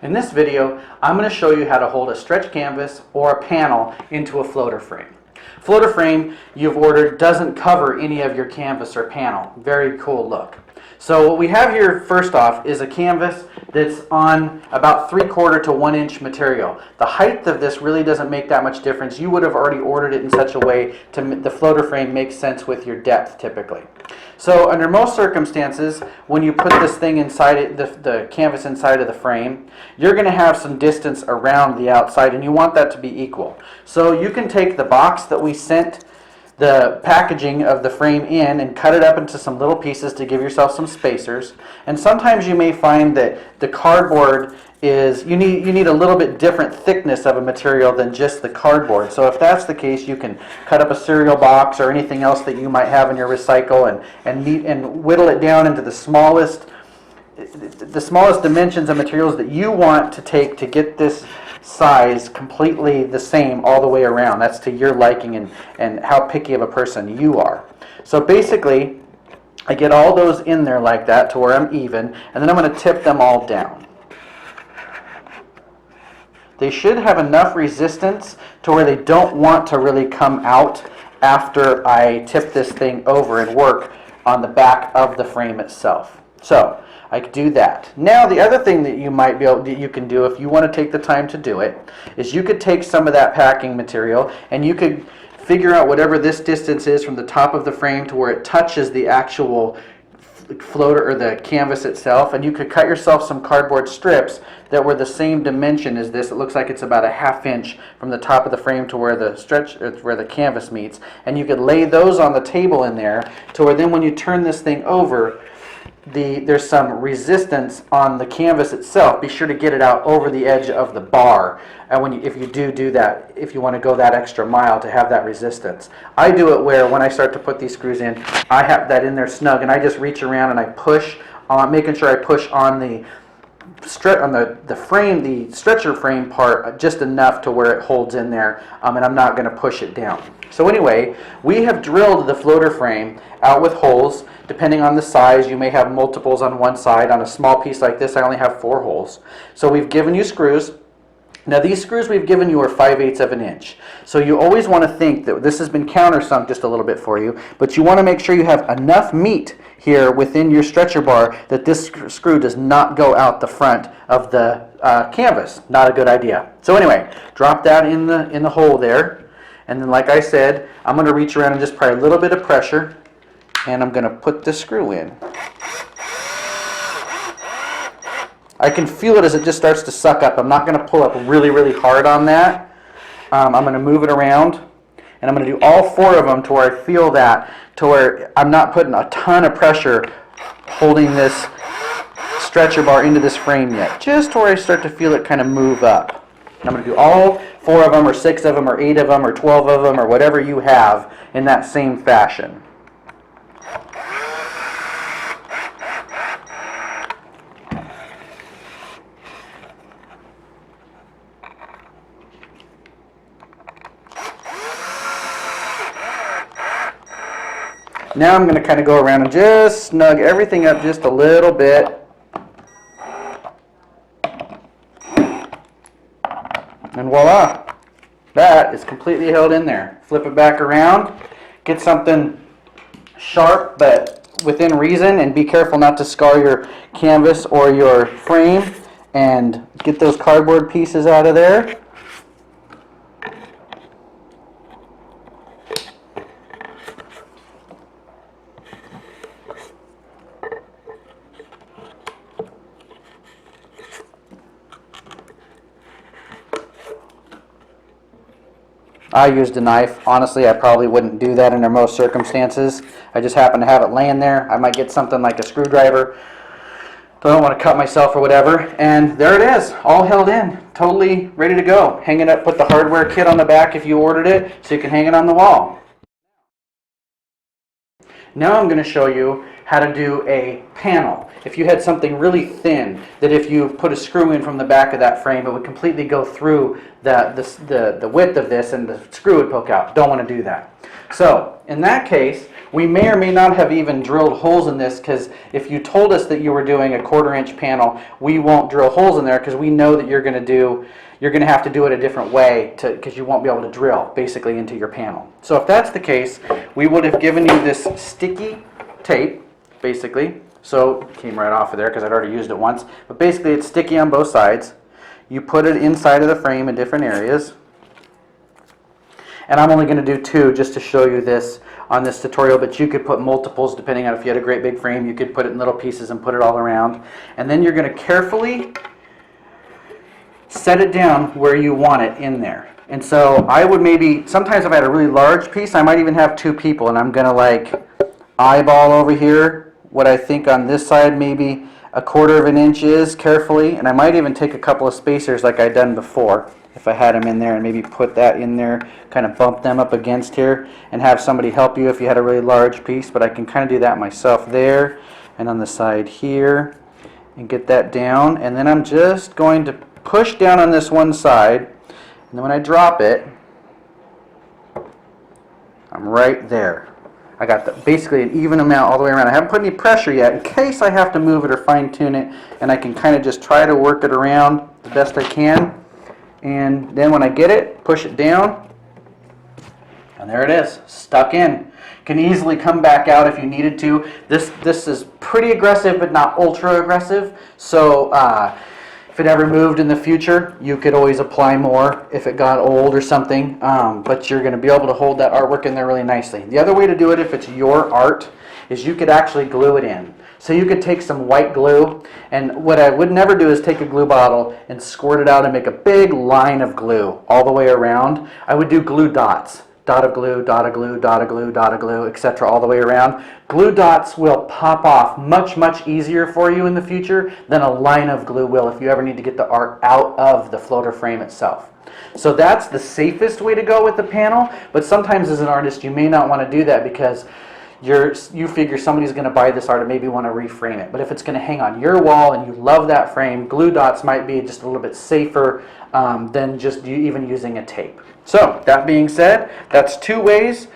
In this video, I'm going to show you how to hold a stretch canvas or a panel into a floater frame. Floater frame you've ordered doesn't cover any of your canvas or panel. Very cool look. So what we have here first off is a canvas that's on about 3/4 to 1 inch material. The height of this really doesn't make that much difference. You would have already ordered it in such a way to the floater frame makes sense with your depth typically. So under most circumstances, when you put this thing inside it, the canvas inside of the frame, you're going to have some distance around the outside and you want that to be equal. So you can take the box that we sent the packaging of the frame in and cut it up into some little pieces to give yourself some spacers. And sometimes you may find that the cardboard is, you need a little bit different thickness of a material than just the cardboard. So if that's the case, you can cut up a cereal box or anything else that you might have in your recycle and whittle it down into the smallest dimensions of materials that you want to take to get this size completely the same all the way around. That's to your liking and how picky of a person you are. So basically, I get all those in there like that to where I'm even, and then I'm going to tip them all down. They should have enough resistance to where they don't want to really come out after I tip this thing over and work on the back of the frame itself. So I could do that. Now the other thing that you might be able to, you can do if you want to take the time to do it is you could take some of that packing material and you could figure out whatever this distance is from the top of the frame to where it touches the actual floater or the canvas itself, and you could cut yourself some cardboard strips that were the same dimension as this. It looks like it's about a 1/2 inch from the top of the frame to where the canvas meets, and you could lay those on the table in there to where then when you turn this thing over, there's some resistance on the canvas itself. Be sure to get it out over the edge of the bar, and if you do that, if you want to go that extra mile to have that resistance. I do it where when I start to put these screws in, I have that in there snug, and I just reach around and I push on, making sure I push on the frame, the stretcher frame part, just enough to where it holds in there, and I'm not going to push it down. So anyway, we have drilled the floater frame out with holes. Depending on the size, you may have multiples on one side. On a small piece like this, I only have 4 holes. So we've given you screws. Now these screws we've given you are 5/8 of an inch. So you always want to think that this has been countersunk just a little bit for you, but you want to make sure you have enough meat here within your stretcher bar that this screw does not go out the front of the canvas. Not a good idea. So anyway, drop that in the hole there. And then like I said, I'm going to reach around and just apply a little bit of pressure, and I'm going to put the screw in. I can feel it as it just starts to suck up. I'm not going to pull up really, really hard on that. I'm going to move it around, and I'm going to do all 4 of them to where I feel that, to where I'm not putting a ton of pressure holding this stretcher bar into this frame yet. Just to where I start to feel it kind of move up. And I'm going to do all 4 of them, or 6 of them, or 8 of them, or 12 of them, or whatever you have in that same fashion. Now I'm going to kind of go around and just snug everything up just a little bit. And voila, that is completely held in there. Flip it back around, get something sharp but within reason, and be careful not to scar your canvas or your frame, and get those cardboard pieces out of there. I used a knife. Honestly, I probably wouldn't do that under most circumstances. I just happen to have it laying there. I might get something like a screwdriver. Don't want to cut myself or whatever. And there it is, all held in, totally ready to go. Hang it up, put the hardware kit on the back if you ordered it, so you can hang it on the wall. Now I'm going to show you how to do a panel. If you had something really thin, that if you put a screw in from the back of that frame, it would completely go through the width of this and the screw would poke out. Don't want to do that. So in that case, we may or may not have even drilled holes in this, because if you told us that you were doing a 1/4 inch panel, we won't drill holes in there because we know that you're going to have to do it a different way, because you won't be able to drill basically into your panel. So if that's the case, we would have given you this sticky tape, basically. So it came right off of there because I'd already used it once. But basically it's sticky on both sides. You put it inside of the frame in different areas. And I'm only going to do 2 just to show you this on this tutorial, but you could put multiples depending on if you had a great big frame. You could put it in little pieces and put it all around. And then you're going to carefully set it down where you want it in there. And so I would maybe, sometimes if I had a really large piece, I might even have 2 people, and I'm going to like eyeball over here what I think on this side maybe 1/4 inch is carefully, and I might even take a couple of spacers like I'd done before if I had them in there, and maybe put that in there, kind of bump them up against here, and have somebody help you if you had a really large piece. But I can kind of do that myself there and on the side here and get that down. And then I'm just going to push down on this one side, and then when I drop it, I'm right there. I got basically an even amount all the way around. I haven't put any pressure yet in case I have to move it or fine tune it, and I can kind of just try to work it around the best I can. And then when I get it, push it down, and there it is, stuck in. Can easily come back out if you needed to. This is pretty aggressive, but not ultra aggressive. So if it ever moved in the future, you could always apply more if it got old or something. But you're going to be able to hold that artwork in there really nicely. The other way to do it, if it's your art, is you could actually glue it in. So you could take some white glue, and what I would never do is take a glue bottle and squirt it out and make a big line of glue all the way around. I would do glue dots. Dot of glue, dot of glue, dot of glue, dot of glue, etc. all the way around. Glue dots will pop off much, much easier for you in the future than a line of glue will if you ever need to get the art out of the floater frame itself. So that's the safest way to go with the panel, but sometimes as an artist you may not want to do that because you figure somebody's going to buy this art and maybe want to reframe it. But if it's going to hang on your wall and you love that frame, glue dots might be just a little bit safer than just even using a tape. So that being said, that's 2 ways,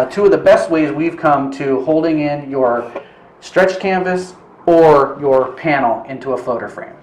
2 of the best ways we've come to holding in your stretched canvas or your panel into a floater frame.